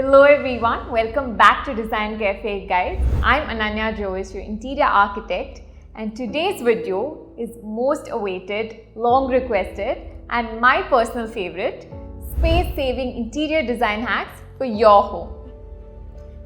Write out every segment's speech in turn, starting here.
Hello everyone, welcome back to DesignCafe guys. I'm Ananya Jois, your interior architect, and today's video is most awaited, long requested and my personal favorite, space-saving interior design hacks for your home.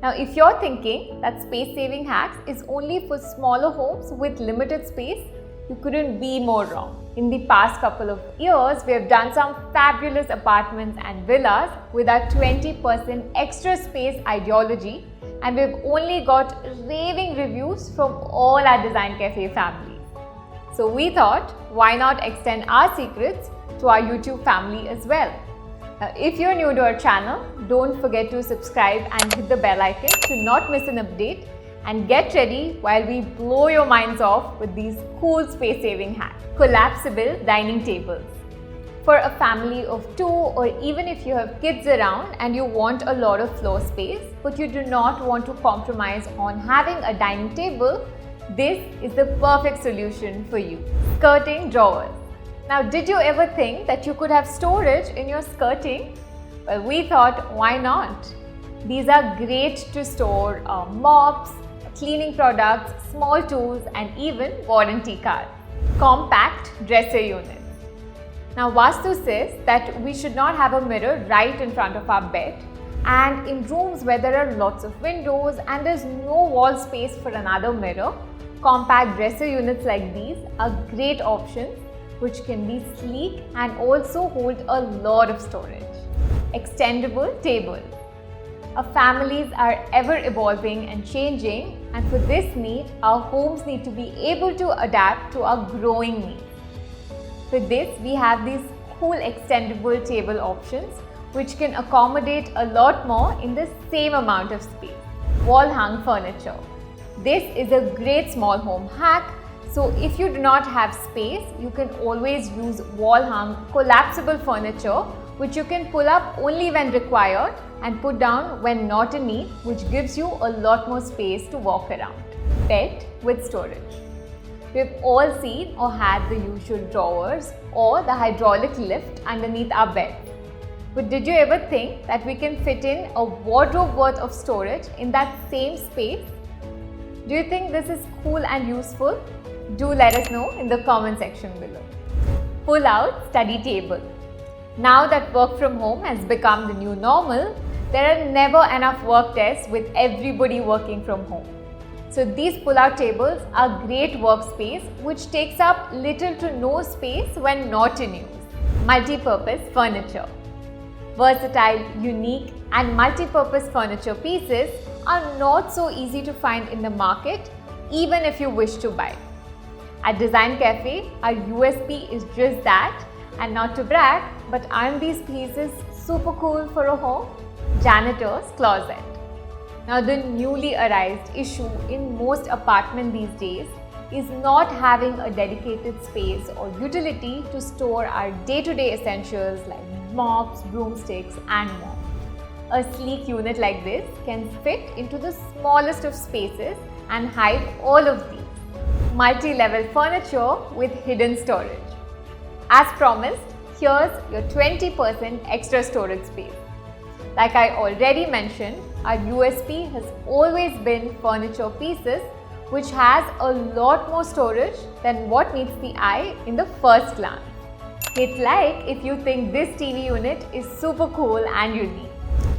Now if you're thinking that space-saving hacks is only for smaller homes with limited space, you couldn't be more wrong. In the past couple of years, we have done some fabulous apartments and villas with our 20% extra space ideology, and we've only got raving reviews from all our DesignCafe families. So we thought, why not extend our secrets to our YouTube family as well? Now, if you're new to our channel, don't forget to subscribe and hit the bell icon to not miss an update, and get ready while we blow your minds off with these cool space-saving hacks. Collapsible dining tables. For a family of 2, or even if you have kids around and you want a lot of floor space, but you do not want to compromise on having a dining table, this is the perfect solution for you. Skirting drawers. Now, did you ever think that you could have storage in your skirting? Well, we thought, why not? These are great to store mops, cleaning products, small tools, and even warranty cards. Compact dresser units. Now, Vastu says that we should not have a mirror right in front of our bed, and in rooms where there are lots of windows and there's no wall space for another mirror, compact dresser units like these are great options which can be sleek and also hold a lot of storage. Extendable tables. Our families are ever evolving and changing, and for this need, our homes need to be able to adapt to our growing needs. For this, we have these cool extendable table options which can accommodate a lot more in the same amount of space. Wall-hung furniture. This is a great small home hack. So if you do not have space, you can always use wall-hung collapsible furniture, which you can pull up only when required and put down when not in need, which gives you a lot more space to walk around. Bed with storage. We've all seen or had the usual drawers or the hydraulic lift underneath our bed. But did you ever think that we can fit in a wardrobe worth of storage in that same space? Do you think this is cool and useful? Do let us know in the comment section below. Pull-out study table. Now that work from home has become the new normal, there are never enough work desks with everybody working from home. So these pull-out tables are great workspace which takes up little to no space when not in use. Multipurpose furniture. Versatile, unique and multi-purpose furniture pieces are not so easy to find in the market, even if you wish to buy. At DesignCafe, our USP is just that, and not to brag, but aren't these pieces super cool for a home? Janitor's closet. Now, the newly arised issue in most apartments these days is not having a dedicated space or utility to store our day-to-day essentials like mops, broomsticks and more. A sleek unit like this can fit into the smallest of spaces and hide all of these. Multi-level furniture with hidden storage. As promised, here's your 20% extra storage space. Like I already mentioned, our USP has always been furniture pieces which has a lot more storage than what meets the eye in the first glance. It's like if you think this TV unit is super cool and unique.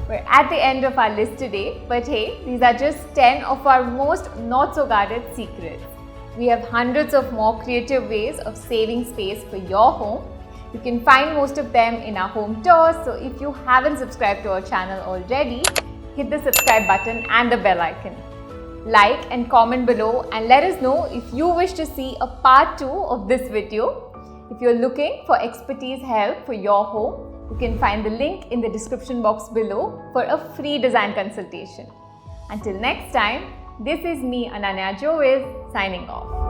We're at the end of our list today, but hey, these are just 10 of our most not so guarded secrets. We have hundreds of more creative ways of saving space for your home. You can find most of them in our home tours, so if you haven't subscribed to our channel already, hit the subscribe button and the bell icon. Like and comment below and let us know if you wish to see a part 2 of this video. If you're looking for expertise help for your home, you can find the link in the description box below for a free design consultation. Until next time, this is me, Ananya Jois, signing off.